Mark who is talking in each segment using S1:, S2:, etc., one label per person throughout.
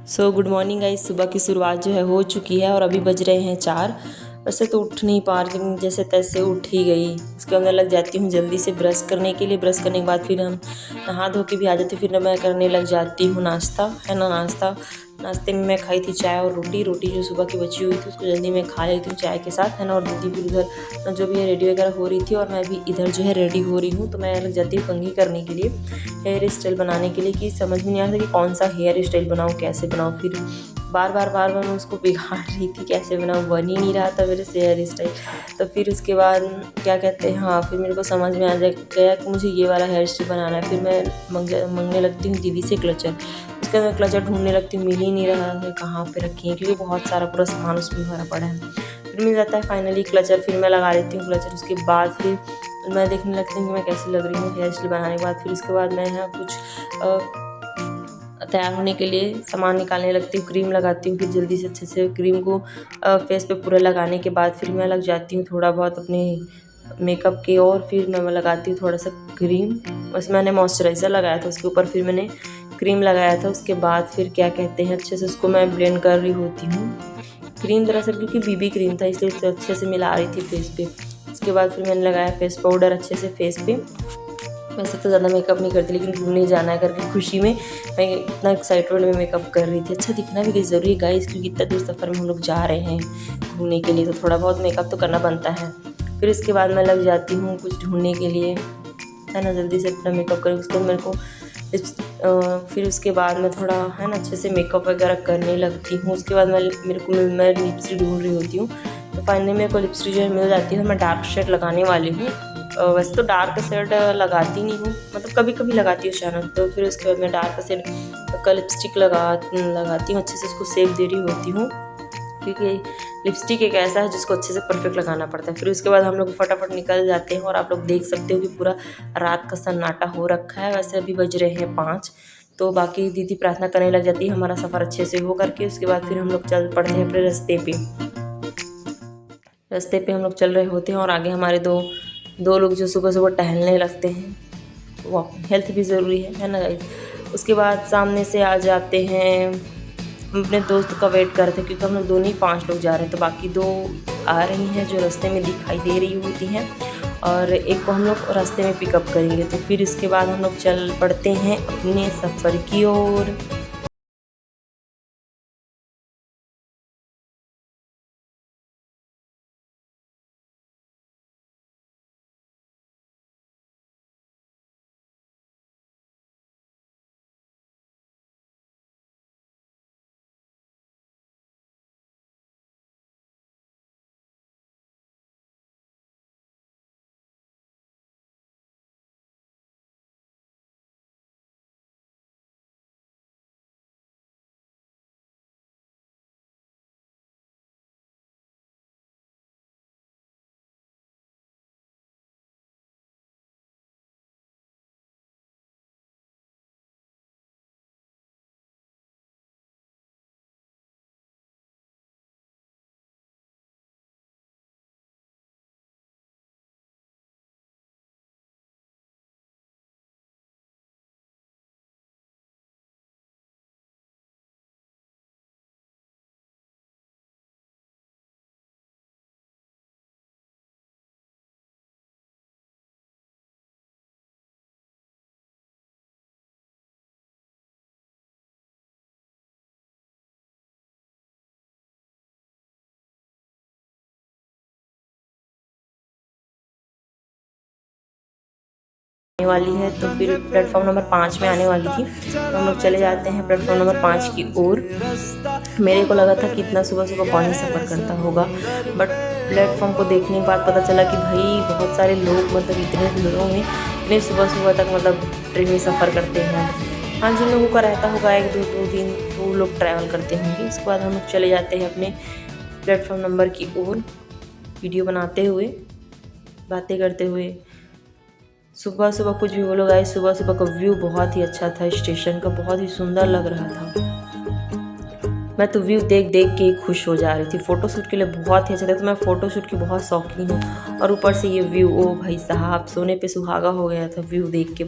S1: So good morning guys. सुबह की शुरुआत जो है हो चुकी है और अभी बज रहे हैं 4। वैसे तो उठ नहीं पा रही लेकिन जैसे तैसे उठ ही गई। उसके अंदर लग जाती हूँ जल्दी से ब्रश करने के लिए। ब्रश करने के बाद फिर हम नहा धो के भी आ जाते, फिर मैं करने लग जाती हूँ नाश्ता, है ना। नाश्ते में मैं खाई थी चाय और रोटी जो सुबह की बची हुई थी उसको जल्दी मैं खा लेती हूँ चाय के साथ, है ना। और दीदी भी उधर जो भी है रेडी वगैरह हो रही थी और मैं भी इधर जो है रेडी हो रही हूँ। तो मैं लग जाती हूँ कंघी करने के लिए, हेयर स्टाइल बनाने के लिए, कि समझ में नहीं आ रहा था कि कौन सा हेयर स्टाइल बनाऊँ, कैसे बनाऊँ। फिर बार बार मैं उसको बिगाड़ रही थी, कैसे बनाऊँ, बन ही नहीं रहा था मेरे से हेयर स्टाइल। तो फिर उसके बाद क्या कहते हैं, हाँ, फिर मेरे को समझ में आ गया कि मुझे ये वाला हेयर स्टाइल बनाना है। फिर मैं मांगने लगती हूँ दीदी से क्लचर। उसके अंदर क्लचर ढूंढने लगती हूँ, मिल ही नहीं रहा है कहाँ पे रखी है, क्योंकि बहुत सारा पूरा सामान उसमें भरा पड़ा है। फिर मिल जाता है फाइनली क्लचर, फिर मैं लगा लेती हूँ क्लचर। उसके बाद फिर मैं देखने लगती हूँ कि मैं कैसी लग रही हूँ हेयर स्टाइल बनाने के बाद। फिर उसके बाद मैं यहाँ कुछ तैयार होने के लिए सामान निकालने लगती हूँ, क्रीम लगाती हूँ। फिर जल्दी से अच्छे से क्रीम को फेस पे पूरा लगाने के बाद फिर मैं लग जाती हूँ थोड़ा बहुत अपने मेकअप के, और फिर मैं लगाती हूँ थोड़ा सा क्रीम। उसमें मैंने मॉइस्चराइज़र लगाया था, उसके ऊपर फिर मैंने क्रीम लगाया था। उसके बाद फिर क्या कहते हैं, अच्छे से उसको मैं ब्लेंड कर रही होती हूँ। क्रीम दरअसल क्योंकि बीबी क्रीम था इसलिए उसे अच्छे से मिला रही थी फेस पे। उसके बाद फिर मैंने लगाया फेस पाउडर अच्छे से फेस पे। वैसे तो ज़्यादा मेकअप नहीं करती लेकिन घूमने जाना है करके खुशी में मैं इतना एक्साइटेड में मेकअप कर रही थी। अच्छा दिखना भी ज़रूरी है गाइस, क्योंकि इतना दूर सफ़र में हम लोग जा रहे हैं घूमने के लिए, तो थोड़ा बहुत मेकअप तो करना बनता है। फिर इसके बाद मैं लग जाती हूँ कुछ ढूंढने के लिए, है ना, जल्दी से अपना मेकअप कर। उसके मेरे को फिर उसके बाद मैं थोड़ा, है ना, अच्छे से मेकअप वगैरह करने लगती हूँ। उसके बाद मैं लिपस्टिक ढूंढ रही होती हूँ। तो फाइनली मेरे को लिपस्टिक जो है मिल जाती है। मैं डार्क शेड लगाने वाली हूँ। वैसे तो डार्क शेड लगाती नहीं हूँ, मतलब कभी कभी लगाती हूँ अचानक। तो फिर उसके बाद मैं डार्क शेड का लिपस्टिक लगाती हूँ, अच्छे से उसको शेप दे रही होती हूँ, क्योंकि लिपस्टिक एक ऐसा है जिसको अच्छे से परफेक्ट लगाना पड़ता है। फिर उसके बाद हम लोग फटाफट निकल जाते हैं और आप लोग देख सकते हो कि पूरा रात का सन्नाटा हो रखा है। वैसे अभी बज रहे हैं 5। तो बाकी दीदी प्रार्थना करने लग जाती है हमारा सफ़र अच्छे से हो करके। उसके बाद फिर हम लोग चल पड़ते हैं अपने रास्ते पे हम लोग चल रहे होते हैं और आगे हमारे दो लोग जो सुबह सुबह टहलने लगते हैं। वॉकिंग हेल्थ भी ज़रूरी है ना गाइस। उसके बाद सामने से आ जाते हैं, हम अपने दोस्त का वेट करते हैं क्योंकि हम लोग दोनों ही 5 लोग जा रहे हैं। तो बाकी 2 आ रही हैं जो रास्ते में दिखाई दे रही होती हैं, और एक को हम लोग रास्ते में पिकअप करेंगे। तो फिर इसके बाद हम लोग चल पड़ते हैं अपने सफ़र की ओर। वाली है तो फिर प्लेटफॉर्म नंबर 5 में आने वाली थी। तो हम लोग चले जाते हैं प्लेटफॉर्म नंबर 5 की ओर। मेरे को लगा था कि इतना सुबह सुबह कौन ही सफ़र करता होगा, बट प्लेटफॉर्म को देखने के बाद पता चला कि भाई बहुत सारे लोग, मतलब इतने लोगों में इतने सुबह सुबह तक मतलब ट्रेन में सफ़र करते हैं। हाँ, जिन लोगों का रहता होगा 1-2 दिन तो वो लोग ट्रैवल करते होंगे। उसके बाद हम लोग चले जाते हैं अपने प्लेटफॉर्म नंबर की ओर, वीडियो बनाते हुए, बातें करते हुए। सुबह सुबह कुछ भी बोलो गाइस, सुबह सुबह का व्यू बहुत ही अच्छा था, स्टेशन का बहुत ही सुंदर लग रहा था। मैं तो व्यू देख देख के ही खुश हो जा रही थी। फ़ोटोशूट के लिए बहुत ही अच्छा था, तो मैं फ़ोटोशूट की बहुत शौकीन हूँ। और ऊपर से ये व्यू, ओ भाई साहब, सोने पे सुहागा हो गया था व्यू देख के।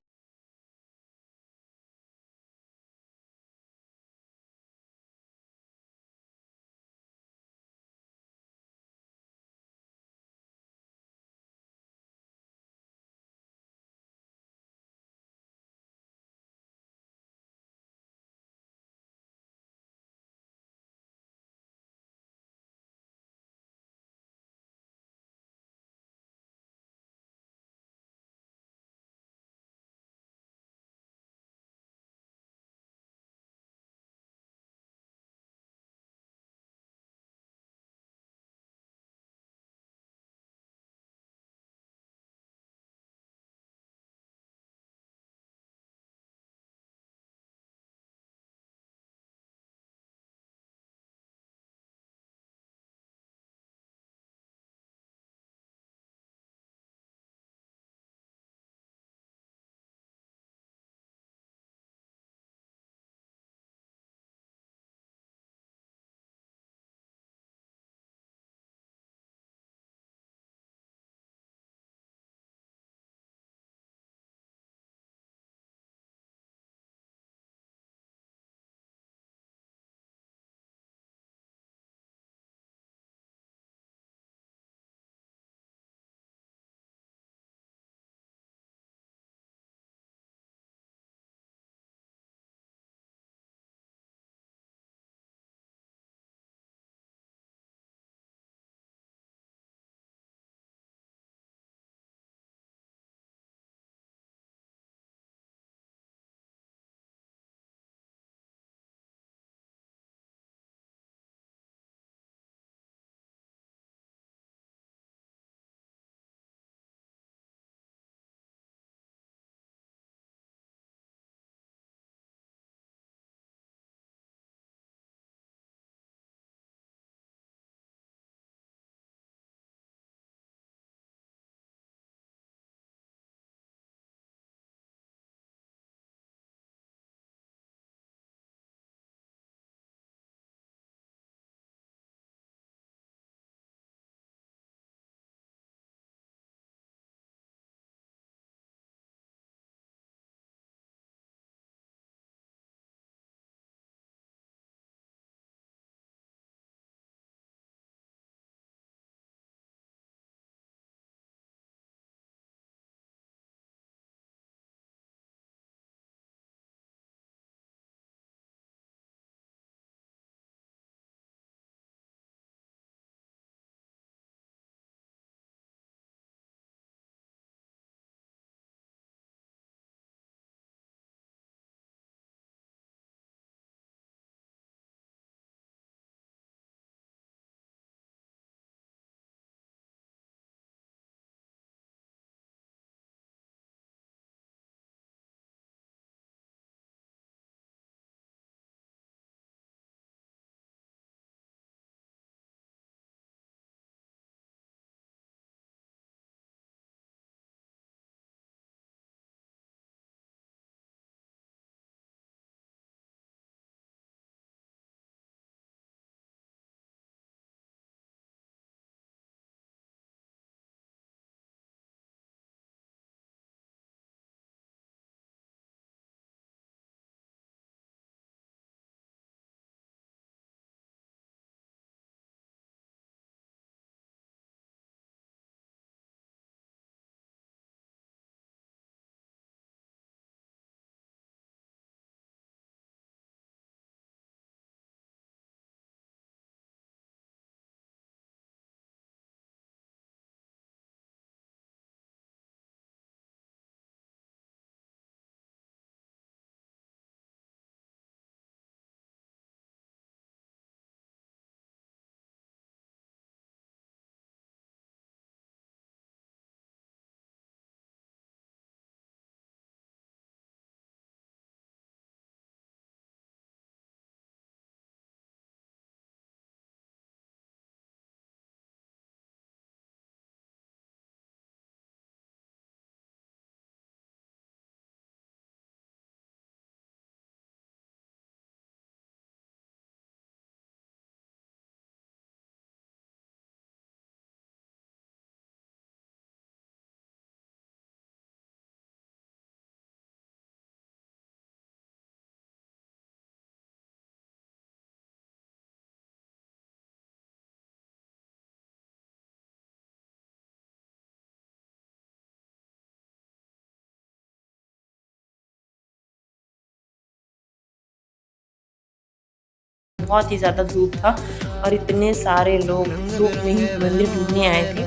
S1: बहुत ही ज़्यादा धूप था और इतने सारे लोग धूप में ही मंदिर ढूंढने आए थे।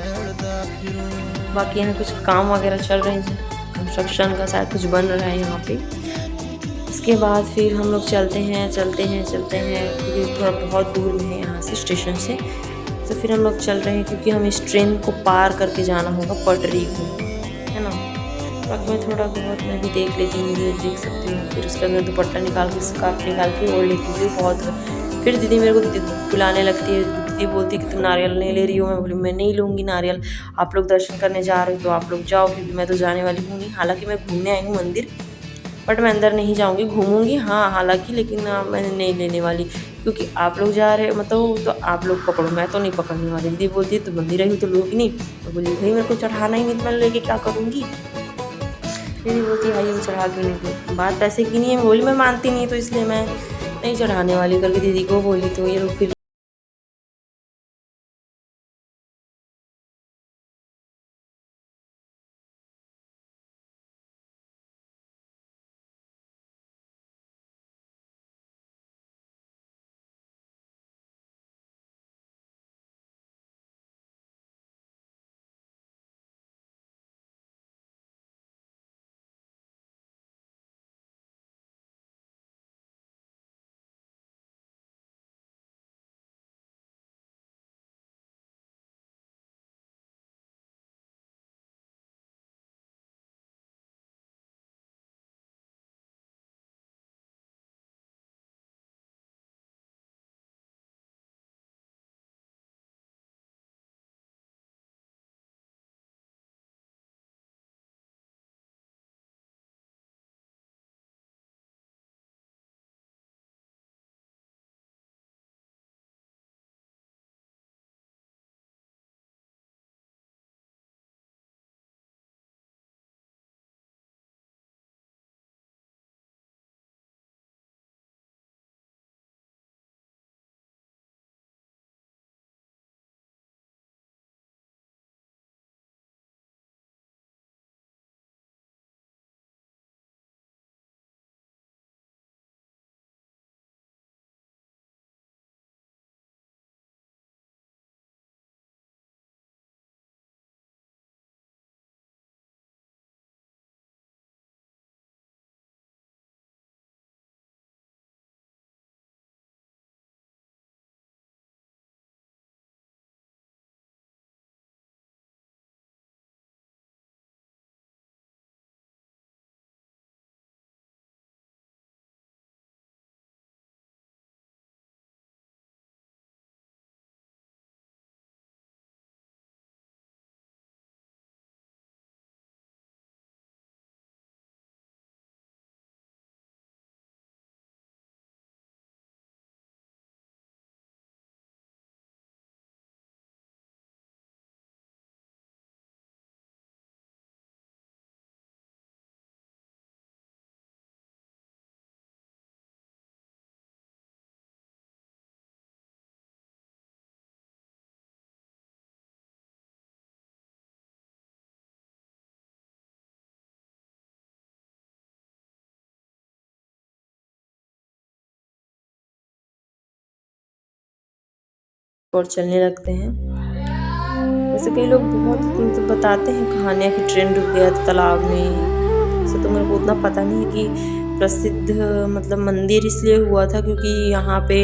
S1: बाकी यहाँ कुछ काम वगैरह चल रहे हैं, कंस्ट्रक्शन का शायद कुछ बन रहा है यहाँ पे। इसके बाद फिर हम लोग चलते हैं क्योंकि थोड़ा बहुत दूर में है यहाँ से स्टेशन से। तो फिर हम लोग चल रहे हैं क्योंकि हमें इस ट्रेन को पार करके जाना होगा पटरी को, है ना। अब मैं थोड़ा बहुत मैं भी देख लेती हूँ, देख सकती हूँ। फिर उसके अंदर दुपट्टा निकाल के स्कार्फ निकाल के ओढ़ लेती हूँ बहुत। फिर दीदी मेरे को बुलाने लगती है, दीदी बोलती है कि तुम नारियल नहीं ले रही हो। मैं बोली मैं नहीं लूँगी नारियल, आप लोग दर्शन करने जा रहे हो तो आप लोग जाओ, क्योंकि मैं तो जाने वाली हूँ नहीं। हालाँकि मैं घूमने आई हूँ मंदिर, बट मैं अंदर नहीं जाऊँगी, घूमूंगी हाँ हालांकि, लेकिन मैं नहीं लेने वाली, क्योंकि आप लोग जा रहे मतलब तो आप लोग पकड़ो, मैं तो नहीं पकड़ने वाली। दीदी बोलती है तो मंदिर रही तो लोगी नहीं। तो बोली भाई मेरे को चढ़ाना ही नहीं तो मैं लेके क्या करूँगी। दीदी बोलती है भाई वो चढ़ा क्यों नहीं, बात पैसे की नहीं है। बोली मैं मानती नहीं तो इसलिए मैं नहीं चढ़ाने वाली करके दीदी को बोली। तो ये लोग फिर और चलने लगते हैं। वैसे कई लोग बहुत मतलब बताते हैं कहानियाँ कि ट्रेन रुक गया था तालाब में। वैसे तो मेरे को उतना पता नहीं है कि प्रसिद्ध मतलब मंदिर इसलिए हुआ था क्योंकि यहाँ पे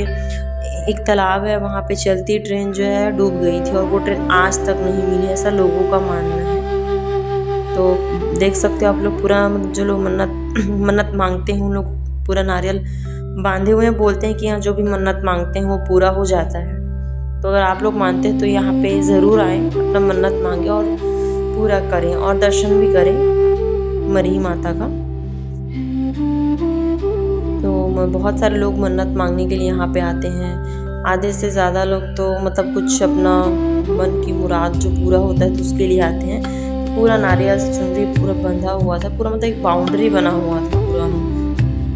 S1: एक तालाब है, वहाँ पे चलती ट्रेन जो है डूब गई थी और वो ट्रेन आज तक नहीं मिली, ऐसा लोगों का मानना है। तो देख सकते हो आप लोग पूरा मतलब जो लोग मन्नत मांगते हैं उन लोग पूरा नारियल बांधे हुए हैं, बोलते हैं कि यहाँ जो भी मन्नत मांगते हैं वो पूरा हो जाता है। तो अगर आप लोग मानते हैं तो यहाँ पे ज़रूर आएँ, अपना मन्नत मांगे और पूरा करें और दर्शन भी करें मरी माता का। तो बहुत सारे लोग मन्नत मांगने के लिए यहाँ पे आते हैं। आधे से ज़्यादा लोग तो मतलब कुछ अपना मन की मुराद जो पूरा होता है तो उसके लिए आते हैं। पूरा नारियल से चुनरी पूरा बंधा हुआ था, पूरा मतलब एक बाउंड्री बना हुआ था पूरा,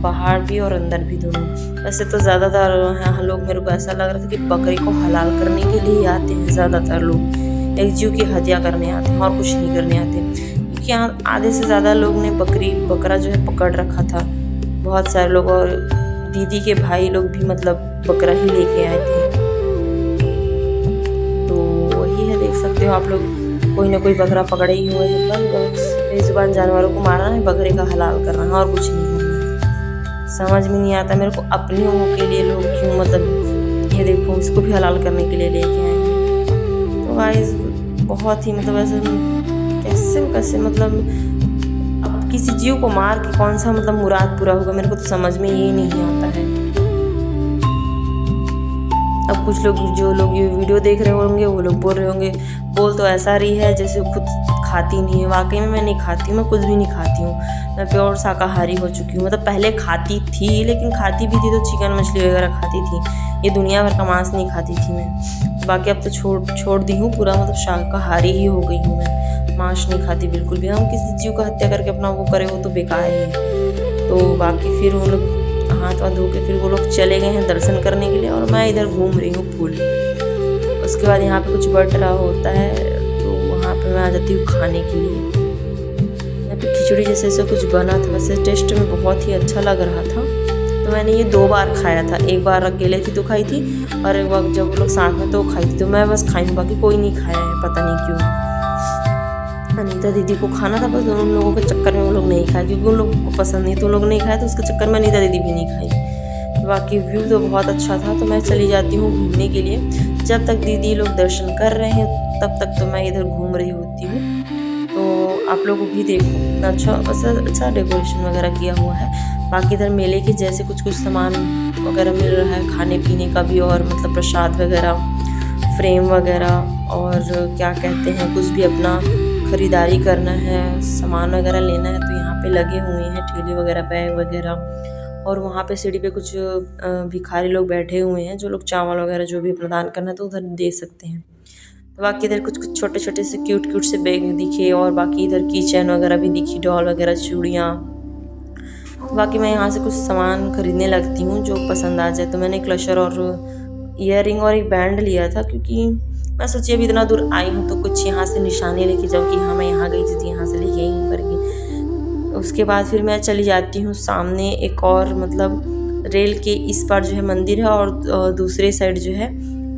S1: बाहर भी और अंदर भी दोनों। वैसे तो ज़्यादातर यहाँ लोग, मेरे को ऐसा लग रहा था कि बकरी को हलाल करने के लिए आते हैं ज़्यादातर लोग, एक जीव की हत्या करने आते हैं और कुछ नहीं करने आते, क्योंकि यहाँ आधे से ज़्यादा लोग ने बकरा जो है पकड़ रखा था बहुत सारे लोग। और दीदी के भाई लोग भी मतलब बकरा ही लेके आए थे। तो वही है, देख सकते हो आप लोग, कोई ना कोई बकरा पकड़े ही हुए हैं। बस बेजुबान जानवरों को मारना है, बकरे का हलाल करना है, और कुछ नहीं करना। समझ में नहीं आता मेरे को अपने के लिए लोग क्यों, मतलब ये देखो इसको भी हलाल करने के लिए लेके आए हैं। तो गाइस बहुत ही मतलब ऐसे कैसे मतलब अब किसी जीव को मार के कौन सा मतलब मुराद पूरा होगा, मेरे को तो समझ में ये नहीं आता है। अब कुछ लोग, जो लोग ये वीडियो देख रहे होंगे, वो लोग बोल रहे होंगे, बोल तो ऐसा रही है जैसे खुद खाती नहीं है। वाकई में मैं नहीं खाती हूँ, मैं कुछ भी नहीं खाती हूँ, मैं प्योर शाकाहारी हो चुकी हूँ। मतलब पहले खाती थी, लेकिन खाती भी थी तो चिकन मछली वगैरह खाती थी, ये दुनिया भर का मांस नहीं खाती थी मैं। बाकी अब तो छोड़ दी हूँ पूरा, मतलब शाकाहारी ही हो गई हूँ मैं, मांस नहीं खाती बिल्कुल भी। हम किसी जीव का हत्या करके अपना वो करें, वो तो बेकार ही है। तो बाकी फिर वो लोग हाथ वाथ धो के फिर वो लोग चले गए हैं दर्शन करने के लिए, और मैं इधर घूम रही हूँ फूल। उसके बाद यहाँ पे कुछ बट रहा होता है, तो वहाँ पे मैं आ जाती हूँ खाने के लिए। यहाँ पे खिचड़ी जैसे कुछ बना था, वैसे टेस्ट में बहुत ही अच्छा लग रहा था। तो मैंने ये 2 बार खाया था, एक बार अकेले थी तो खाई थी, और एक बार जब वो लोग साथ में तो खाई थी। तो मैं बस खाई हूँ, बाकी कोई नहीं खाया है, पता नहीं क्यों। अनीता दीदी को खाना था, बस उन लोगों के चक्कर में वो लोग नहीं खाए, क्योंकि उन लोगों को पसंद नहीं, तो उन लोग नहीं खाए, तो उसके चक्कर में अनीता दीदी भी नहीं खाई। बाकी व्यू तो बहुत अच्छा था, तो मैं चली जाती हूँ घूमने के लिए। जब तक दीदी लोग दर्शन कर रहे हैं तब तक तो मैं इधर घूम रही होती हूँ। तो आप लोगों को भी देखो, अच्छा डेकोरेशन वगैरह किया हुआ है। बाकी इधर मेले के जैसे कुछ सामान वगैरह मिल रहा है, खाने पीने का भी, और मतलब प्रसाद वगैरह, फ्रेम वगैरह, और क्या कहते हैं, कुछ भी अपना ख़रीदारी करना है, सामान वगैरह लेना है, तो यहाँ पे लगे हुए हैं ठेले वगैरह, बैग वगैरह। और वहाँ पे सीढ़ी पे कुछ भिखारी लोग बैठे हुए हैं, जो लोग चावल वगैरह जो भी प्रदान करना है तो उधर दे सकते हैं। तो बाकी इधर कुछ छोटे छोटे से क्यूट से बैग दिखे, और बाकी इधर किचन वगैरह भी दिखी, डॉल वगैरह, चूड़ियाँ। तो बाकी मैं यहाँ से कुछ सामान खरीदने लगती हूँ जो पसंद आ जाए। तो मैंने क्लचर और ईयरिंग और एक बैंड लिया था, क्योंकि मैं सोची अभी इतना दूर आई हूँ तो कुछ यहाँ से निशानी लेके जाऊँ कि हाँ मैं यहाँ गई थी, यहाँ से लेके आई हूँ करके। उसके बाद फिर मैं चली जाती हूँ सामने, एक और मतलब रेल के इस पार जो है मंदिर है, और दूसरे साइड जो है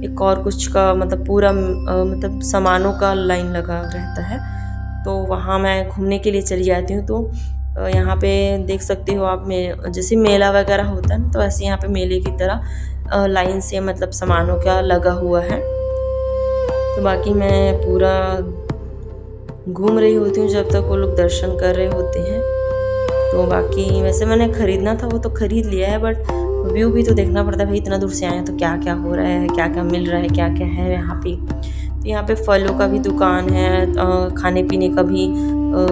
S1: एक और कुछ का मतलब पूरा मतलब सामानों का लाइन लगा रहता है। तो वहाँ मैं घूमने के लिए चली जाती हूँ। तो यहाँ पे देख सकते हो आप, जैसे मेला वगैरह होता है ना, तो ऐसे यहाँ पे मेले की तरह लाइन से मतलब सामानों का लगा हुआ है। तो बाकी मैं पूरा घूम रही होती हूँ जब तक वो लोग दर्शन कर रहे होते हैं। तो बाकी वैसे मैंने ख़रीदना था वो तो ख़रीद लिया है, बट व्यू भी तो देखना पड़ता है भाई, इतना दूर से आए हैं तो क्या क्या हो रहा है, क्या क्या मिल रहा है, क्या क्या है यहाँ पे। तो यहाँ पे फलों का भी दुकान है, खाने पीने का भी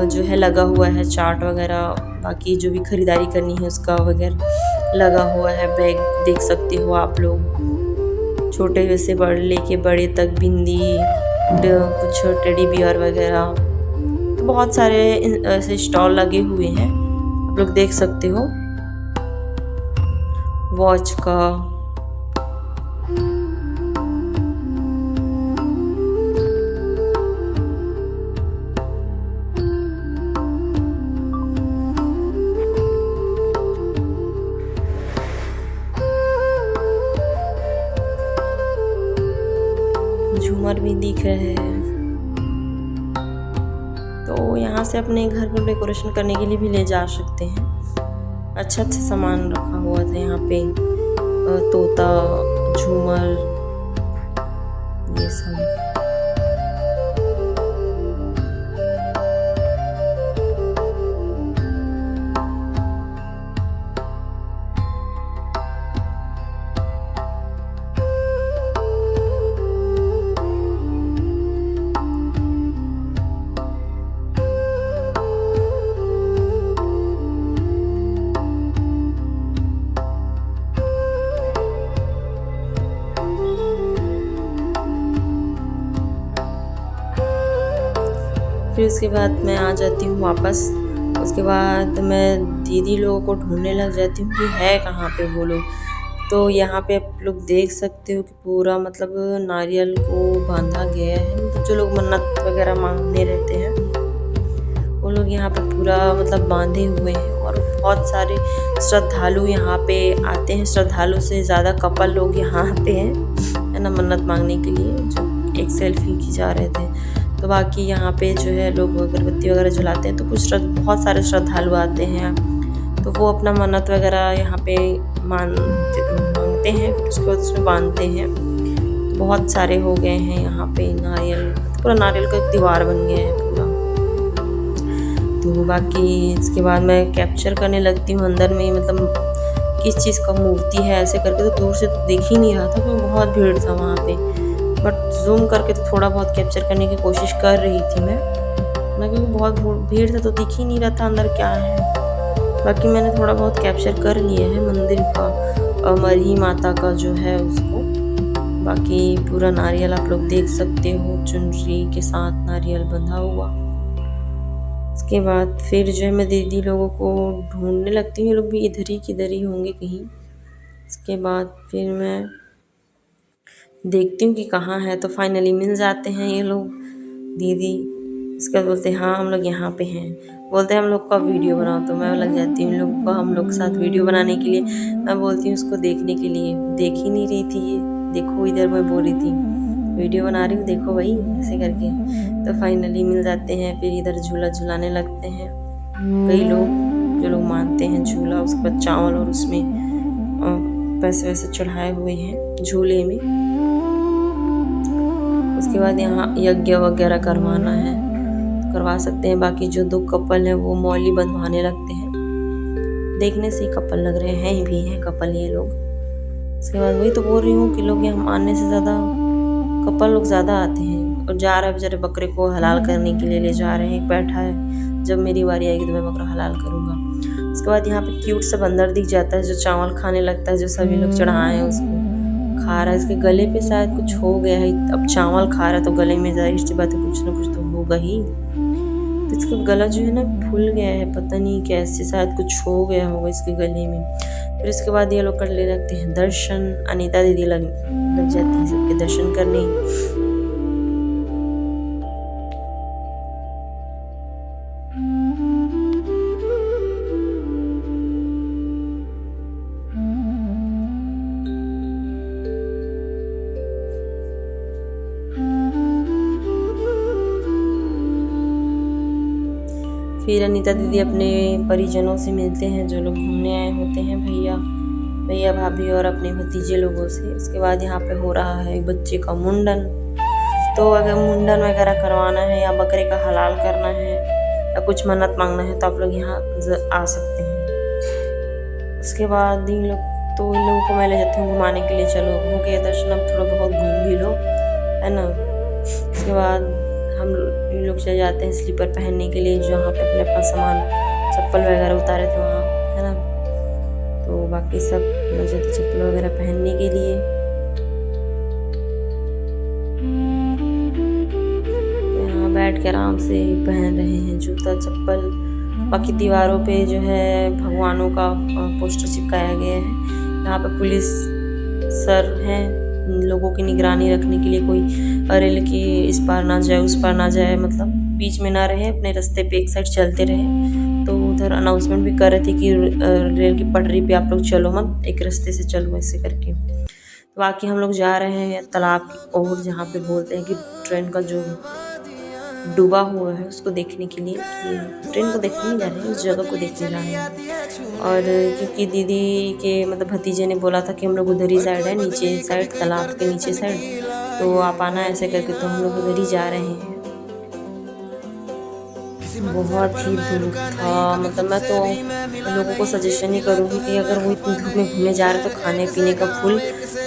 S1: जो है लगा हुआ है, चाट वगैरह, बाकी जो भी ख़रीदारी करनी है उसका वगैरह लगा हुआ है। बैग देख सकते हो आप लोग, छोटे से बड़े लेके बड़े तक, बिंदी, कुछ टेडी बियर वगैरह। तो बहुत सारे ऐसे स्टॉल लगे हुए हैं, आप लोग देख सकते हो, वॉच का। झूमर भी दिख रहे हैं। तो यहाँ से अपने घर को डेकोरेशन करने के लिए भी ले जा सकते हैं। अच्छा सामान रखा हुआ था यहाँ पे, तोता, झूमर, ये सब। फिर उसके बाद मैं आ जाती हूँ वापस। उसके बाद मैं दीदी लोगों को ढूंढने लग जाती हूँ कि है कहाँ पे वो लोग। तो यहाँ पे आप लोग देख सकते हो कि पूरा मतलब नारियल को बांधा गया है। मतलब जो लोग मन्नत वगैरह मांगने रहते हैं वो लोग यहाँ पे पूरा मतलब बांधे हुए हैं, और बहुत सारे श्रद्धालु यहाँ पे आते हैं। श्रद्धालु से ज़्यादा कपल लोग यहाँ आते हैं, है ना, मन्नत मांगने के लिए। जो एक सेल्फी खिंचा रहे थे। तो बाकी यहाँ पे जो है लोग अगरबत्ती वगैरह जलाते हैं। तो बहुत सारे श्रद्धालु आते हैं, तो वो अपना मन्नत वगैरह यहाँ पे मांगते हैं, फिर उसके बाद उसमें बांधते हैं। तो बहुत सारे हो गए हैं यहाँ पे नारियल, पूरा नारियल का एक दीवार बन गया है पूरा। तो बाकी इसके बाद मैं कैप्चर करने लगती हूँ अंदर में, मतलब किस चीज़ का मूर्ति है ऐसे करके। तो दूर से तो देख ही नहीं रहा था क्योंकि बहुत भीड़ था वहाँ पे, बट जूम करके तो थोड़ा बहुत कैप्चर करने की कोशिश कर रही थी मैं क्योंकि बहुत भीड़ था तो दिख ही नहीं रहा था अंदर क्या है। बाकी मैंने थोड़ा बहुत कैप्चर कर लिया है मंदिर का, मरही माता का जो है उसको। बाकी पूरा नारियल आप लोग देख सकते हो, चुनरी के साथ नारियल बंधा हुआ। उसके बाद फिर जो है मैं दीदी लोगों को ढूंढने लगती हूँ, ये लोग भी इधर ही होंगे कहीं। उसके बाद फिर मैं देखती हूँ कि कहाँ है, तो फाइनली मिल जाते हैं ये लोग दीदी। उसके बाद बोलते हैं हाँ हम लोग यहाँ पे हैं, बोलते हैं हम लोग का वीडियो बनाओ। तो मैं लग जाती हूँ लोग को हम लोग के साथ वीडियो बनाने के लिए। मैं बोलती हूँ उसको देखने के लिए, देख ही नहीं रही थी ये, देखो इधर मैं बोल रही थी वीडियो बना रही हूँ देखो भाई ऐसे करके। तो फाइनली मिल जाते हैं, फिर इधर झूला झुलाने लगते हैं कई लोग जो लोग मानते हैं झूला। उसके बाद चावल और उसमें पैसे वैसे चढ़ाए हुए हैं झूले में। उसके बाद यहाँ यज्ञ वगैरह करवाना है करवा सकते हैं। बाकी जो 2 कपल हैं वो मौली बंधवाने लगते हैं, देखने से ही कपल लग रहे हैं, भी हैं कपल ये लोग। उसके बाद वही तो बोल रही हूँ कि लोग यहाँ मानने से ज़्यादा कपल लोग ज़्यादा आते हैं। और जा रहे हैं बेचारे बकरे को हलाल करने के लिए ले जा रहे हैं। एक बैठा है जब मेरी बारी आएगी तो मैं बकरा हलाल करूँगा। उसके बाद यहाँ पे क्यूट सा बंदर दिख जाता है जो चावल खाने लगता है, जो सभी लोग चढ़ाए हैं उसको खा रहा है। इसके गले पे शायद कुछ हो गया है, अब चावल खा रहा है तो गले में जाहिर सी बात है कुछ ना कुछ तो होगा ही। तो इसका गला जो है ना फूल गया है, पता नहीं कैसे, शायद कुछ हो गया होगा इसके गले में। फिर इसके बाद ये लोग कर ले लगते हैं दर्शन। अनीता दीदी लग जाती है सबके दर्शन करने। फिर अनीता दीदी अपने परिजनों से मिलते हैं जो लोग घूमने आए होते हैं, भैया भाभी और अपने भतीजे लोगों से। उसके बाद यहाँ पे हो रहा है बच्चे का मुंडन। तो अगर मुंडन वगैरह करवाना है या बकरे का हलाल करना है या कुछ मन्नत मांगना है तो आप लोग यहाँ आ सकते हैं। उसके बाद इन लोगों को मैं ले जाती हूँ घुमाने के लिए। चलो हो गया दर्शन, अब थोड़ा बहुत घूम भी लो, है ना। उसके बाद हम लोग चले जाते हैं स्लीपर पहनने के लिए, जहाँ पे अपना सामान चप्पल वगैरह उतारे थे वहाँ, है ना। तो बाकी सब लग जाते चप्पल वगैरह पहनने के लिए। यहाँ बैठ के आराम से पहन रहे हैं जूता चप्पल। बाकी दीवारों पे जो है भगवानों का पोस्टर चिपकाया गया है। यहाँ पे पुलिस सर हैं लोगों की निगरानी रखने के लिए, कोई रेल के इस पार ना जाए उस पार ना जाए, मतलब बीच में ना रहे, अपने रास्ते पे एक साइड चलते रहे। तो उधर अनाउंसमेंट भी कर रहे थे कि रेल की पटरी पे आप लोग चलो मत, एक रास्ते से चलो ऐसे करके। तो बाकी हम लोग जा रहे हैं तालाब की ओर, जहाँ पे बोलते हैं कि ट्रेन का जो डूबा हुआ है उसको देखने के लिए, कि ट्रेन को देखने नहीं जा रहे हैं, उस जगह को देखने जा रहे हैं। और क्योंकि दीदी के मतलब भतीजे ने बोला था कि हम लोग उधर ही साइड है, नीचे साइड, तालाब के नीचे साइड, तो आप आना ऐसे करके, तो हम लोग उधर ही जा रहे हैं। बहुत ही धूप था, मतलब मैं तो लोगों को सजेशन ही करूँगी कि अगर वो इतनी धूप में घूमने जा रहे हैं तो खाने पीने का फुल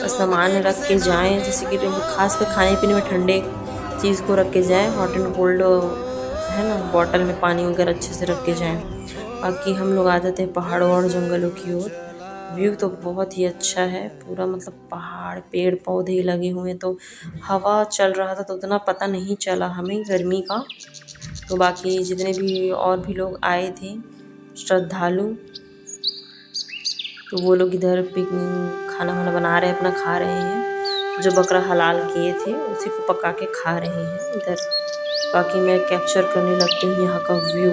S1: सामान रख के जाएँ, जैसे कि खासकर खाने पीने में ठंडे चीज़ को रख के जाएँ, हॉट एंड कोल्ड है ना, बॉटल में पानी वगैरह अच्छे से रख के जाएँ। बाकी हम लोग आ जाते हैं पहाड़ों और जंगलों की ओर। व्यू तो बहुत ही अच्छा है पूरा, मतलब पहाड़ पेड़ पौधे लगे हुए हैं, तो हवा चल रहा था तो उतना पता नहीं चला हमें गर्मी का। तो बाकी जितने भी और भी लोग आए थे श्रद्धालु, तो वो लोग इधर खाना वाना बना रहे हैं, अपना खा रहे हैं। जो बकरा हलाल किए थे उसी को पका के खा रहे हैं इधर। बाकी मैं कैप्चर करने लगती हूँ यहाँ का व्यू।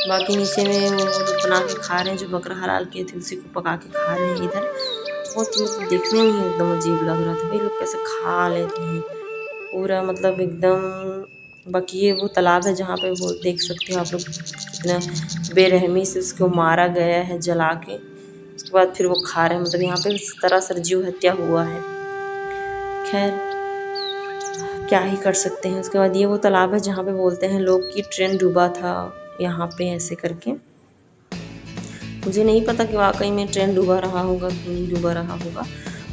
S1: बाकी नीचे में वो लोग बना के खा रहे हैं, जो बकरा हलाल किए थे उसी को पका के खा रहे हैं इधर। बहुत मतलब देखने में ही एकदम अजीब लग रहा था, भाई लोग कैसे खा लेते हैं पूरा, मतलब एकदम। बाकी ये वो तालाब है जहाँ पे वो देख सकते हो आप लोग कितना बेरहमी से उसको मारा गया है जला के, उसके बाद फिर वो खा रहे हैं। मतलब यहाँ पे इस तरह से जीव हत्या हुआ है। खैर क्या ही कर सकते हैं। उसके बाद ये वो तालाब है जहाँ पे बोलते हैं लोग कि ट्रेन डूबा था यहाँ पे, ऐसे करके। मुझे नहीं पता कि वाकई में ट्रेन डूबा रहा होगा कि नहीं डूबा रहा होगा।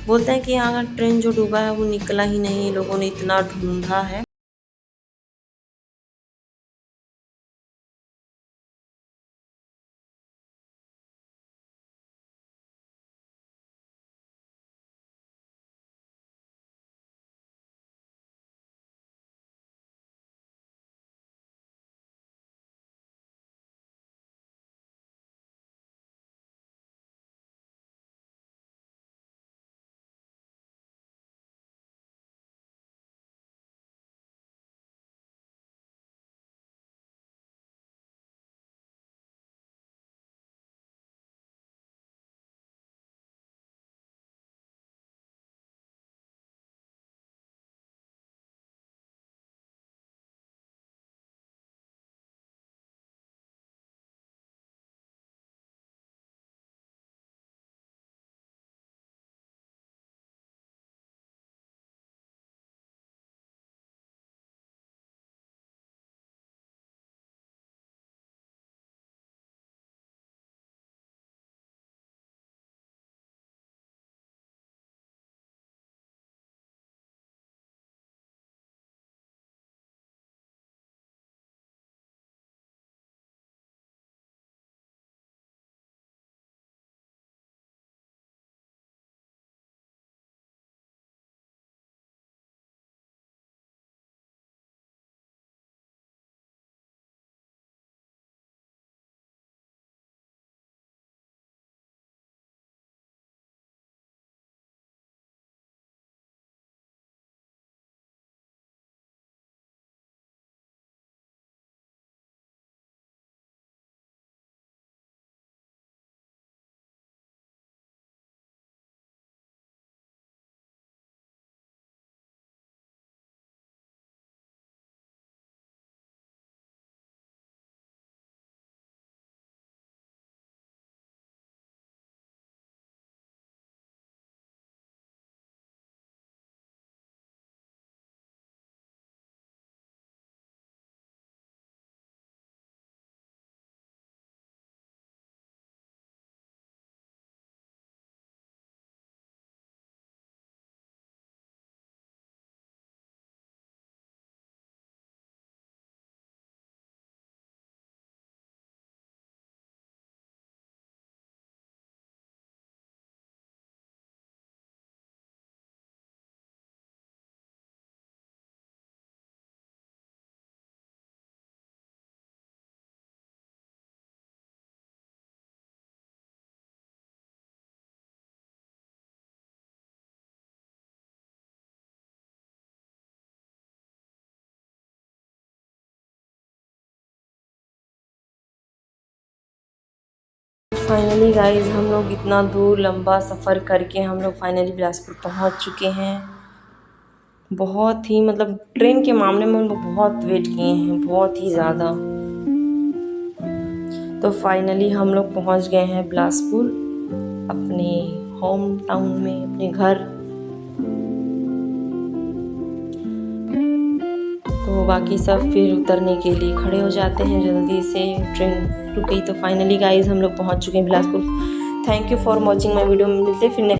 S1: बोलते हैं कि यहाँ का ट्रेन जो डूबा है वो निकला ही नहीं, लोगों ने इतना ढूंढा है। फाइनली गाइस हम लोग इतना दूर लंबा सफ़र करके हम लोग फाइनली बिलासपुर पहुंच चुके हैं। बहुत ही मतलब ट्रेन के मामले में हम लोग बहुत वेट किए हैं, बहुत ही ज़्यादा। तो फाइनली हम लोग पहुंच गए हैं बिलासपुर, अपने होम टाउन में, अपने घर। तो बाकी सब फिर उतरने के लिए खड़े हो जाते हैं, जल्दी से ट्रेन रुक गई। तो फाइनली गाइस हम लोग पहुंच चुके हैं Bilaspur. Thank you for watching my video. मिलते हैं फिर नेक्स्ट